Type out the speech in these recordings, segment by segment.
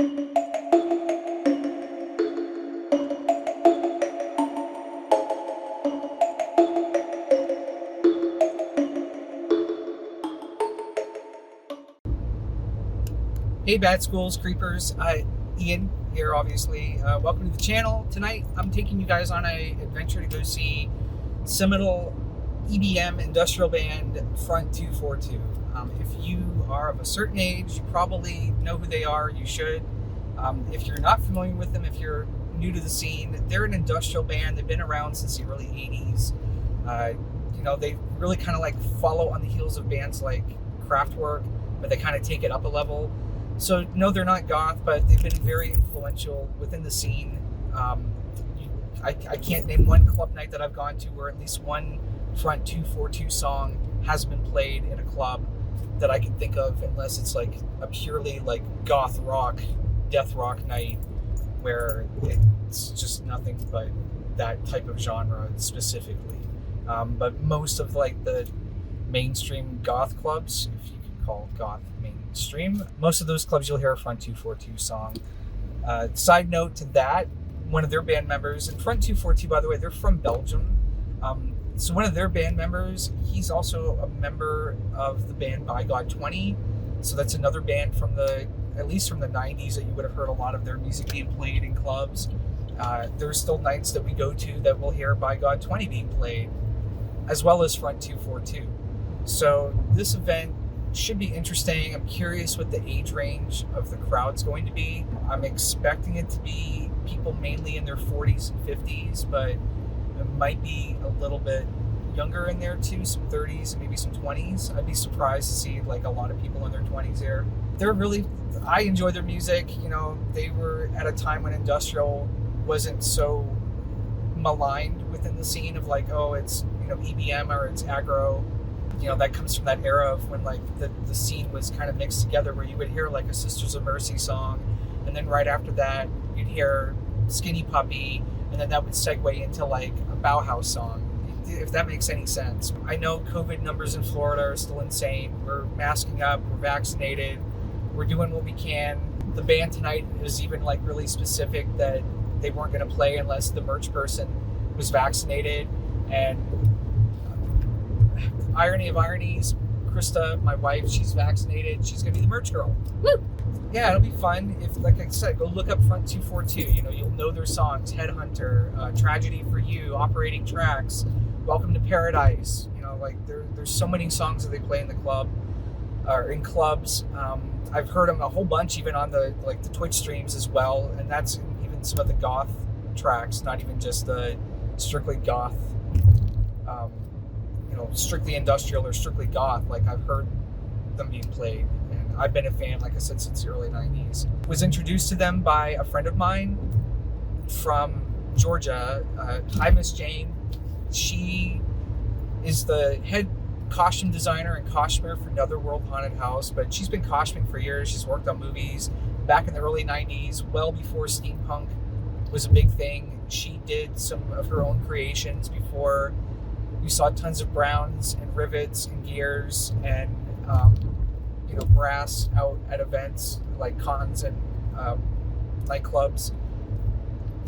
Hey Bad Schools, Creepers, Ian here obviously. Welcome to the channel. Tonight I'm taking you guys on an adventure to go see seminal EBM industrial band Front 242. If you are of a certain age, you probably know who they are, you should. If you're not familiar with them, if you're new to the scene, they're an industrial band. They've been around since the early 80s. They really kind of like follow on the heels of bands like Kraftwerk, but they kind of take it up a level. So no, they're not goth, but they've been very influential within the scene. I can't name one club night that I've gone to where at least one Front 242 song has been played in a club that I can think of, unless it's like a purely like goth rock, death rock night where it's just nothing but that type of genre specifically. But most of like the mainstream goth clubs, if you can call goth mainstream, most of those clubs you'll hear a Front 242 song. Side note to that, one of their band members, and Front 242, by the way, they're from Belgium. So one of their band members, he's also a member of the band By God 20. So that's another band from at least from the 90s that you would have heard a lot of their music being played in clubs. There's still nights that we go to that we'll hear By God 20 being played, as well as Front 242. So this event should be interesting. I'm curious what the age range of the crowd's going to be. I'm expecting it to be people mainly in their 40s and 50s, but it might be a little bit younger in there too, some 30s and maybe some 20s. I'd be surprised to see like a lot of people in their 20s there. I enjoy their music. They were at a time when industrial wasn't so maligned within the scene of like, oh, it's EBM or it's aggro. That comes from that era of when like the scene was kind of mixed together, where you would hear like a Sisters of Mercy song, and then right after that you'd hear Skinny Puppy, and then that would segue into like a Bauhaus song, if that makes any sense. I know COVID numbers in Florida are still insane. We're masking up, we're vaccinated, we're doing what we can. The band tonight is even like really specific that they weren't going to play unless the merch person was vaccinated. And irony of ironies, Krista, my wife, she's vaccinated. She's going to be the merch girl. Woo! Yeah, it'll be fun. If, like I said, go look up Front 242. You'll know their songs: Headhunter, Tragedy for You, Operating Tracks, Welcome to Paradise. There's so many songs that they play in the club, or in clubs. I've heard them a whole bunch, even on the Twitch streams as well, and that's even some of the goth tracks, not even just the strictly goth. Strictly industrial or strictly goth. Like, I've heard them being played, and I've been a fan, like I said, since the early 90s. Was introduced to them by a friend of mine from Georgia. Hi, Miss Jane. She is the head costume designer and costumer for Netherworld Haunted House, but she's been costuming for years. She's worked on movies back in the early 90s, well before steampunk was a big thing. She did some of her own creations before we saw tons of browns and rivets and gears and brass out at events like cons and nightclubs.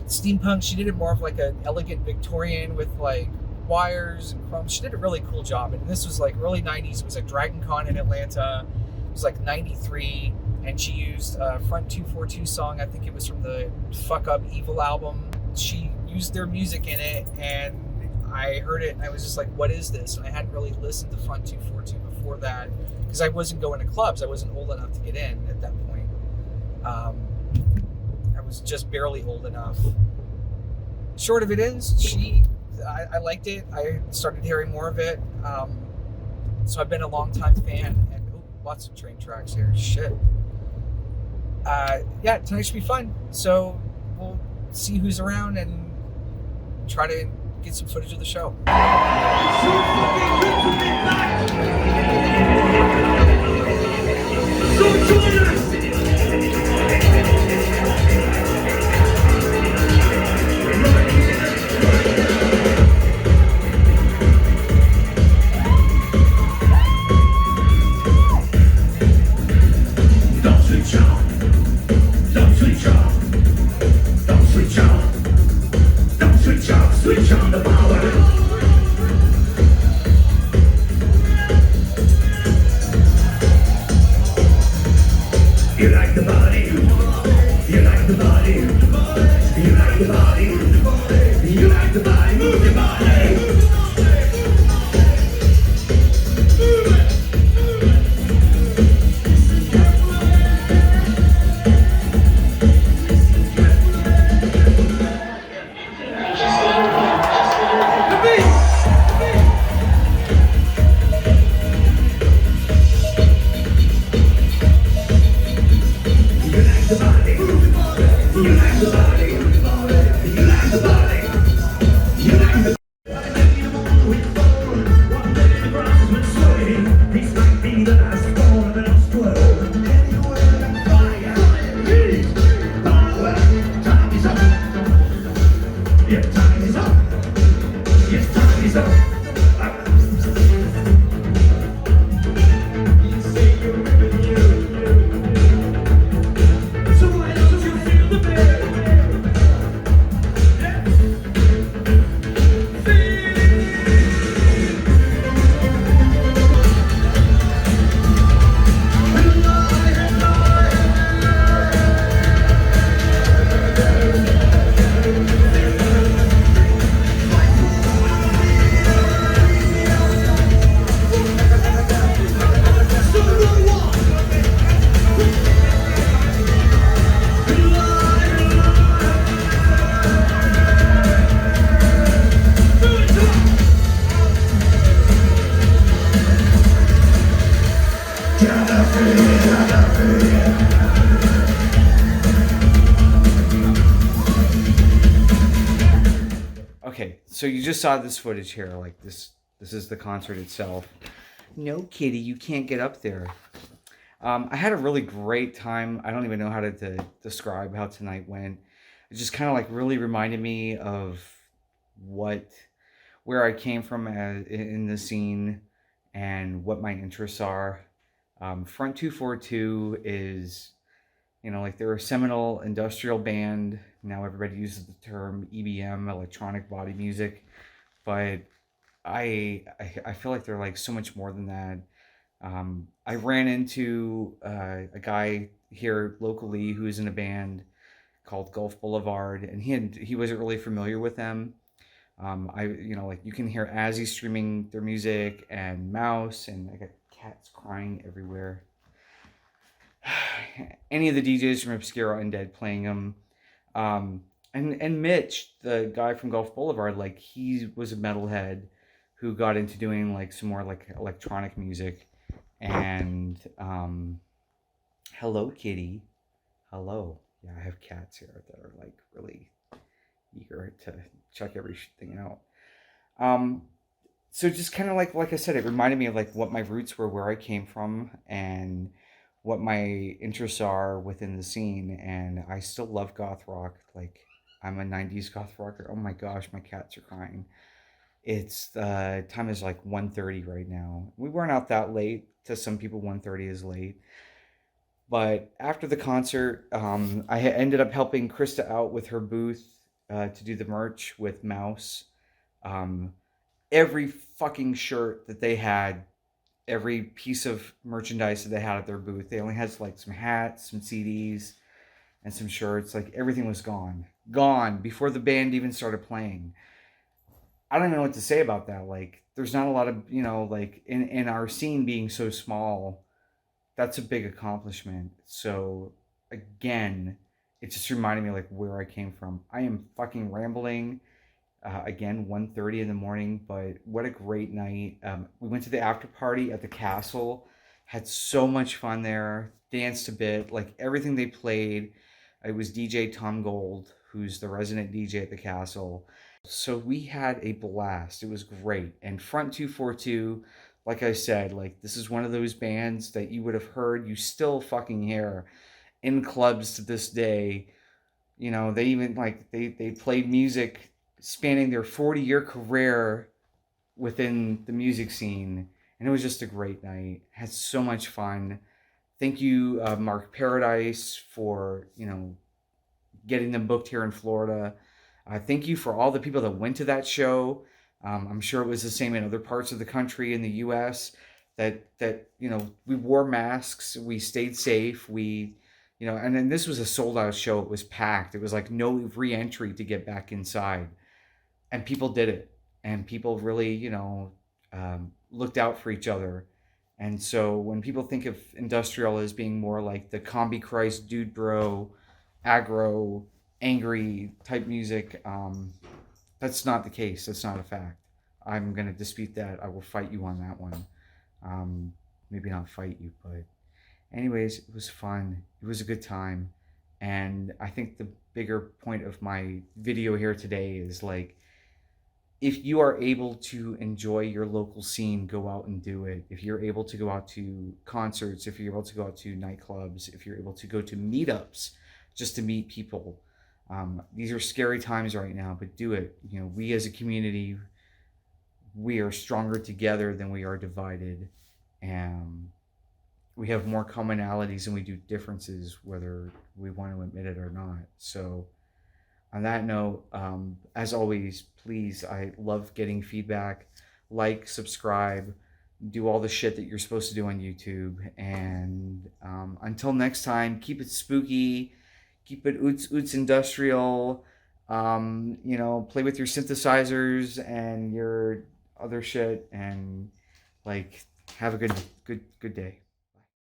Steampunk, she did it more of like an elegant Victorian with like wires and chrome. She did a really cool job, and this was like early 90s. It was at Dragon Con in Atlanta. It was like 93, and she used a Front 242 song. I think it was from the Fuck Up Evil album. She used their music in it, and I heard it and I was just like, what is this? And I hadn't really listened to Front 242 before that, because I wasn't going to clubs. I wasn't old enough to get in at that point. I was just barely old enough. Short of it is, I liked it. I started hearing more of it. So I've been a long time fan, and lots of train tracks here. Shit. Yeah, tonight should be fun. So we'll see who's around and try to get some footage of the show. Dans une chambre, dans the body, you like the body, you like the body, you like the body, move your body. Okay, so you just saw this footage here. Like this is the concert itself. No, kitty, you can't get up there. I had a really great time. I don't even know how to describe how tonight went. It just kind of like really reminded me of where I came from in the scene and what my interests are. Front 242 is, like they're a seminal industrial band. Now everybody uses the term EBM, electronic body music, but I feel like they're like so much more than that. I ran into a guy here locally who is in a band called Gulf Boulevard, and he wasn't really familiar with them. Like you can hear Azzy streaming their music and Mouse, and I got cats crying everywhere. Any of the DJs from Obscura Undead playing them. And Mitch, the guy from Gulf Boulevard, like he was a metalhead who got into doing like some more like electronic music. And hello, kitty. Hello. Yeah, I have cats here that are like really eager to check everything out. So just kind of like I said, it reminded me of like what my roots were, where I came from, and what my interests are within the scene. And I still love goth rock. Like I'm a 90s goth rocker. Oh my gosh, my cats are crying. It's time is like 1:30 right now. We weren't out that late. To some people 1:30 is late. But after the concert, I ended up helping Krista out with her booth to do the merch with Mouse. Every fucking shirt that they had, every piece of merchandise that they had at their booth, they only had like some hats, some CDs, and some shirts. Like everything was gone before the band even started playing. I don't even know what to say about that. Like there's not a lot of, like in our scene being so small, that's a big accomplishment. So again, it just reminded me like where I came from. I am fucking rambling. Again, 1:30 in the morning, but what a great night. We went to the after party at the castle, had so much fun there, danced a bit, like everything they played. It was DJ Tom Gold, who's the resident DJ at the castle. So we had a blast. It was great. And Front 242, like I said, like this is one of those bands that you would have heard, you still fucking hear in clubs to this day. They even like they played music spanning their 40-year career within the music scene, and it was just a great night. Had so much fun. Thank you, Mark Paradise, for getting them booked here in Florida. Thank you for all the people that went to that show. I'm sure it was the same in other parts of the country in the U.S. that we wore masks, we stayed safe, we you know, and then this was a sold out show. It was packed. It was like no re-entry to get back inside, and people did it, and people really, you know, looked out for each other. And so when people think of industrial as being more like the combi Christ, dude bro, aggro, angry type music, that's not the case. That's not a fact. I'm going to dispute that. I will fight you on that one. Maybe not fight you, but anyways, it was fun. It was a good time. And I think the bigger point of my video here today is like, if you are able to enjoy your local scene, go out and do it. If you're able to go out to concerts, if you're able to go out to nightclubs, if you're able to go to meetups just to meet people, these are scary times right now, but do it. You know, we as a community, we are stronger together than we are divided. And we have more commonalities than we do differences, whether we want to admit it or not. So on that note, as always, please, I love getting feedback. Like, subscribe, do all the shit that you're supposed to do on YouTube. And until next time, keep it spooky, keep it oots industrial. You know, play with your synthesizers and your other shit, and like have a good day.